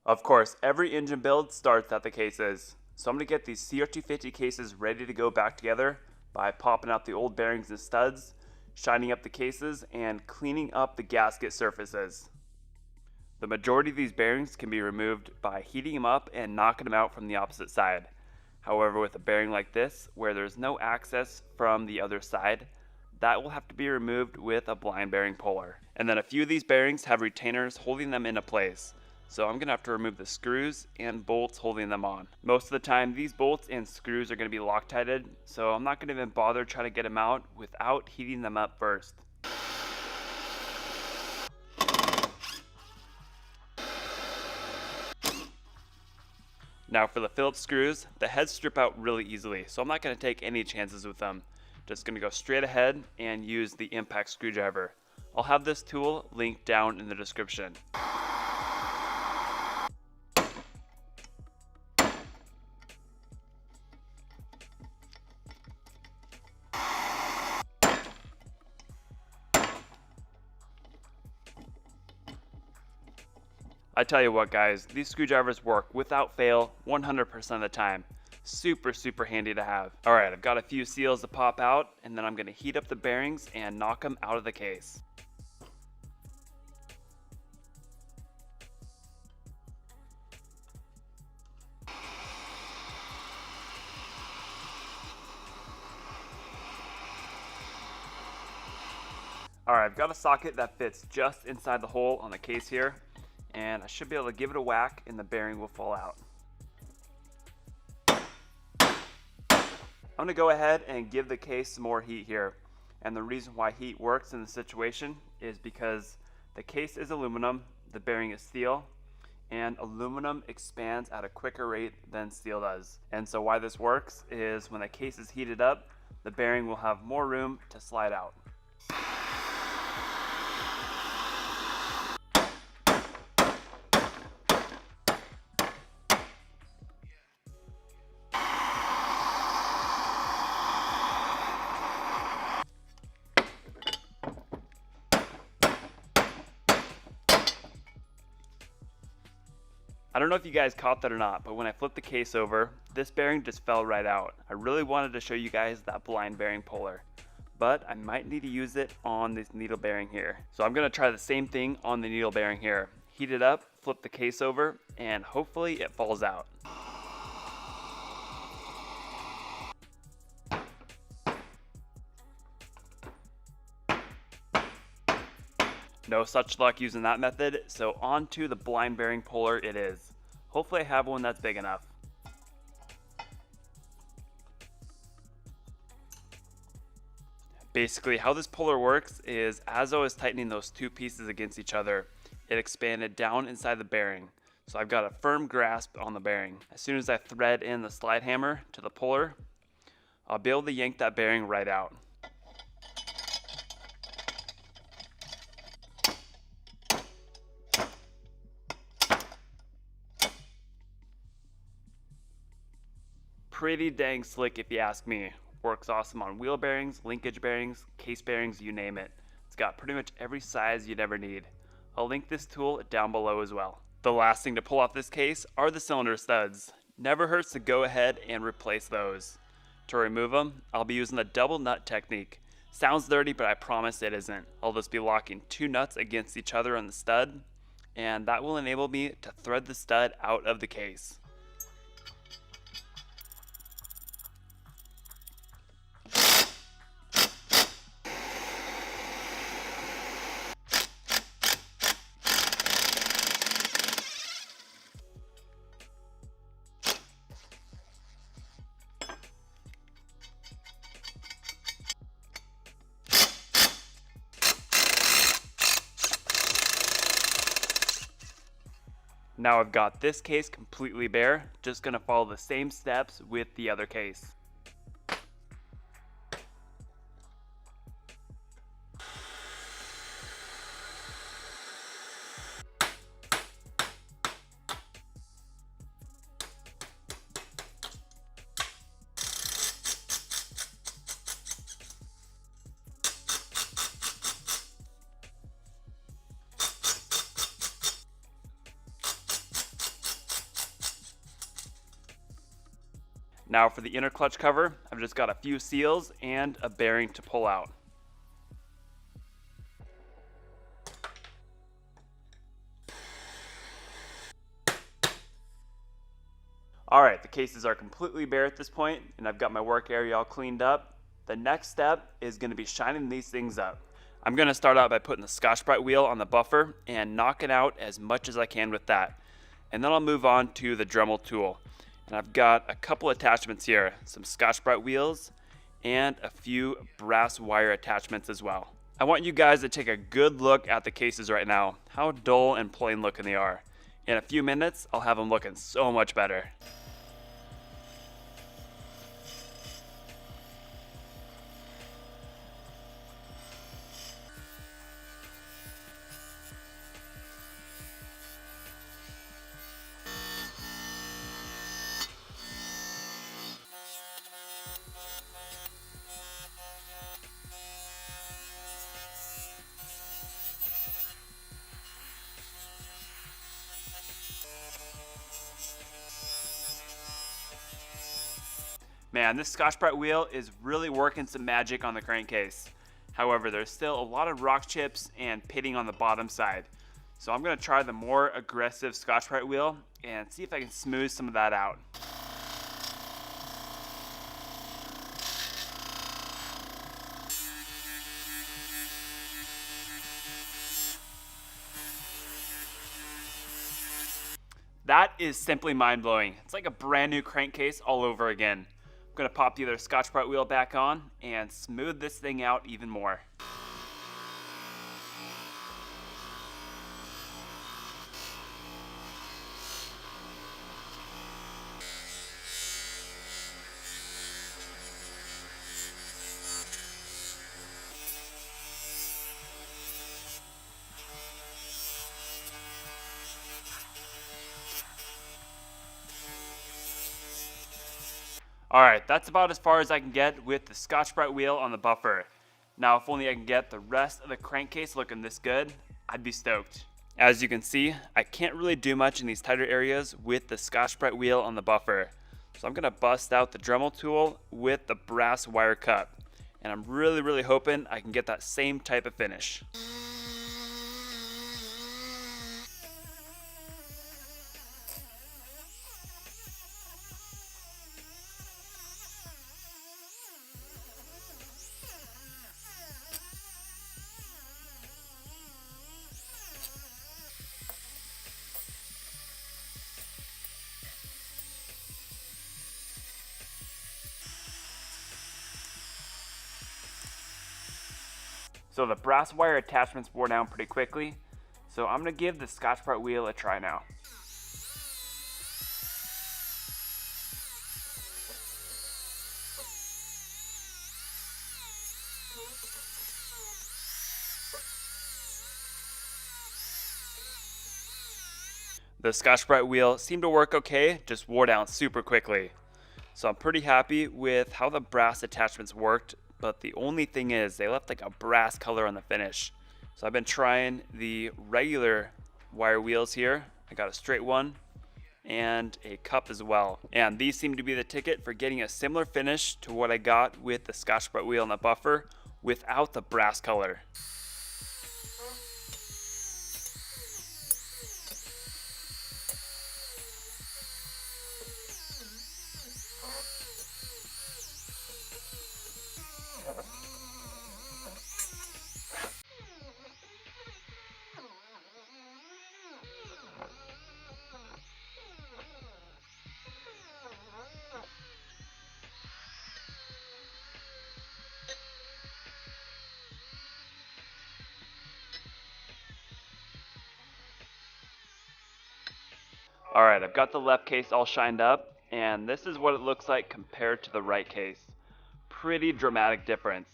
Of course, every engine build starts at the cases. So I'm going to get these CR250 cases ready to go back together by popping out the old bearings and studs, shining up the cases, and cleaning up the gasket surfaces. The majority of these bearings can be removed by heating them up and knocking them out from the opposite side. However, with a bearing like this, where there's no access from the other side, that will have to be removed with a blind bearing puller. And then a few of these bearings have retainers holding them into place. So I'm going to have to remove the screws and bolts holding them on. Most of the time, these bolts and screws are going to be Loctited, so I'm not going to even bother trying to get them out without heating them up first. Now for the Phillips screws, the heads strip out really easily, so I'm not going to take any chances with them. Just going to go straight ahead and use the impact screwdriver. I'll have this tool linked down in the description. I tell you what guys, these screwdrivers work without fail 100% of the time. Super handy to have. Alright, I've got a few seals to pop out, and then I'm going to heat up the bearings and knock them out of the case. Alright, I've got a socket that fits just inside the hole on the case here, and I should be able to give it a whack and the bearing will fall out. I'm going to go ahead and give the case some more heat here, and the reason why heat works in this situation is because the case is aluminum, the bearing is steel, and aluminum expands at a quicker rate than steel does. And so why this works is when the case is heated up, the bearing will have more room to slide out. I don't know if you guys caught that or not, but when I flipped the case over, this bearing just fell right out. I really wanted to show you guys that blind bearing puller, but I might need to use it on this needle bearing here. So I'm gonna try the same thing on the needle bearing here. Heat it up, flip the case over, and hopefully it falls out. No such luck using that method, so on to the blind bearing puller it is. Hopefully I have one that's big enough. Basically how this puller works is as I was tightening those two pieces against each other, it expanded down inside the bearing. So I've got a firm grasp on the bearing. As soon as I thread in the slide hammer to the puller, I'll be able to yank that bearing right out. Pretty dang slick if you ask me. Works awesome on wheel bearings, linkage bearings, case bearings, you name it. It's got pretty much every size you'd ever need. I'll link this tool down below as well. The last thing to pull off this case are the cylinder studs. Never hurts to go ahead and replace those. To remove them, I'll be using the double nut technique. Sounds dirty, but I promise it isn't. I'll just be locking two nuts against each other on the stud, and that will enable me to thread the stud out of the case. Now I've got this case completely bare, just gonna follow the same steps with the other case. Now for the inner clutch cover, I've just got a few seals and a bearing to pull out. Alright, the cases are completely bare at this point, and I've got my work area all cleaned up. The next step is going to be shining these things up. I'm going to start out by putting the Scotch-Brite wheel on the buffer and knocking out as much as I can with that. And then I'll move on to the Dremel tool. And I've got a couple attachments here, some Scotch-Brite wheels and a few brass wire attachments as well. I want you guys to take a good look at the cases right now, how dull and plain looking they are. In a few minutes, I'll have them looking so much better. Man, this Scotch-Brite wheel is really working some magic on the crankcase. However, there's still a lot of rock chips and pitting on the bottom side. So I'm going to try the more aggressive Scotch-Brite wheel and see if I can smooth some of that out. That is simply mind-blowing. It's like a brand new crankcase all over again. I'm going to pop the other Scotch-Brite wheel back on and smooth this thing out even more. Alright, that's about as far as I can get with the Scotch-Brite wheel on the buffer. Now if only I can get the rest of the crankcase looking this good, I'd be stoked. As you can see, I can't really do much in these tighter areas with the Scotch-Brite wheel on the buffer. So I'm going to bust out the Dremel tool with the brass wire cup. And I'm really hoping I can get that same type of finish. So the brass wire attachments wore down pretty quickly, so I'm going to give the Scotch-Brite wheel a try now. The Scotch-Brite wheel seemed to work okay, just wore down super quickly. So I'm pretty happy with how the brass attachments worked, but the only thing is they left like a brass color on the finish. So I've been trying the regular wire wheels here. I got a straight one and a cup as well. And these seem to be the ticket for getting a similar finish to what I got with the Scotch-Brite wheel on the buffer without the brass color. Alright, I've got the left case all shined up, and this is what it looks like compared to the right case. Pretty dramatic difference.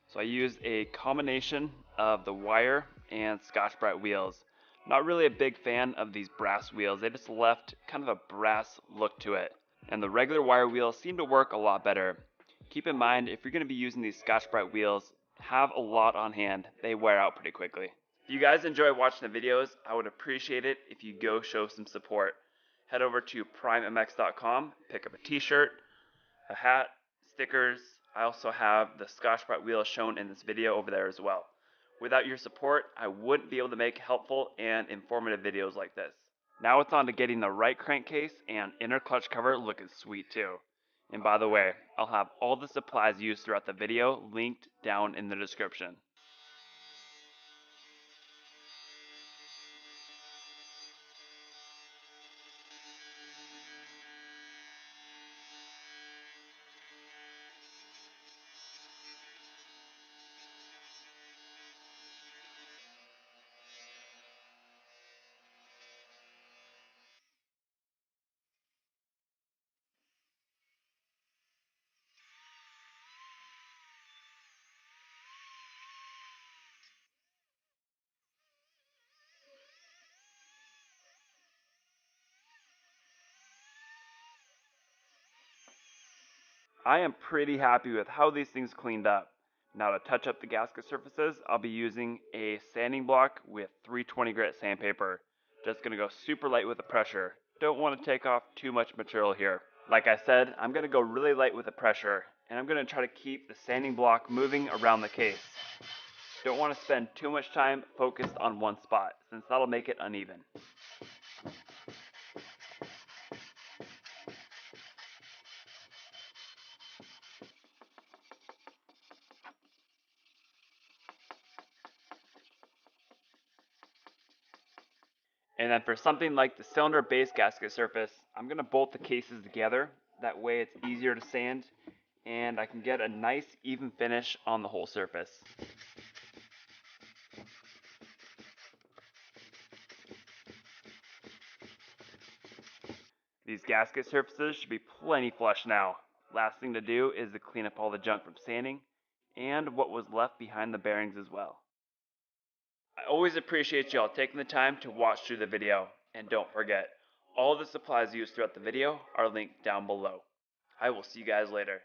So I used a combination of the wire and Scotch-Brite wheels. Not really a big fan of these brass wheels, they just left kind of a brass look to it. And the regular wire wheels seem to work a lot better. Keep in mind, if you're going to be using these Scotch-Brite wheels, have a lot on hand, they wear out pretty quickly. If you guys enjoy watching the videos, I would appreciate it if you go show some support. Head over to primemx.com, pick up a t-shirt, a hat, stickers. I also have the Scotch-Brite wheel shown in this video over there as well. Without your support, I wouldn't be able to make helpful and informative videos like this. Now it's on to getting the right crankcase and inner clutch cover looking sweet too. And by the way, I'll have all the supplies used throughout the video linked down in the description. I am pretty happy with how these things cleaned up. Now to touch up the gasket surfaces, I'll be using a sanding block with 320 grit sandpaper. Just going to go super light with the pressure. Don't want to take off too much material here. Like I said, I'm going to go really light with the pressure, and I'm going to try to keep the sanding block moving around the case. Don't want to spend too much time focused on one spot, since that'll make it uneven. And then for something like the cylinder base gasket surface, I'm going to bolt the cases together. That way it's easier to sand and I can get a nice even finish on the whole surface. These gasket surfaces should be plenty flush now. Last thing to do is to clean up all the junk from sanding and what was left behind the bearings as well. I always appreciate y'all taking the time to watch through the video, and don't forget, all the supplies used throughout the video are linked down below. I will see you guys later.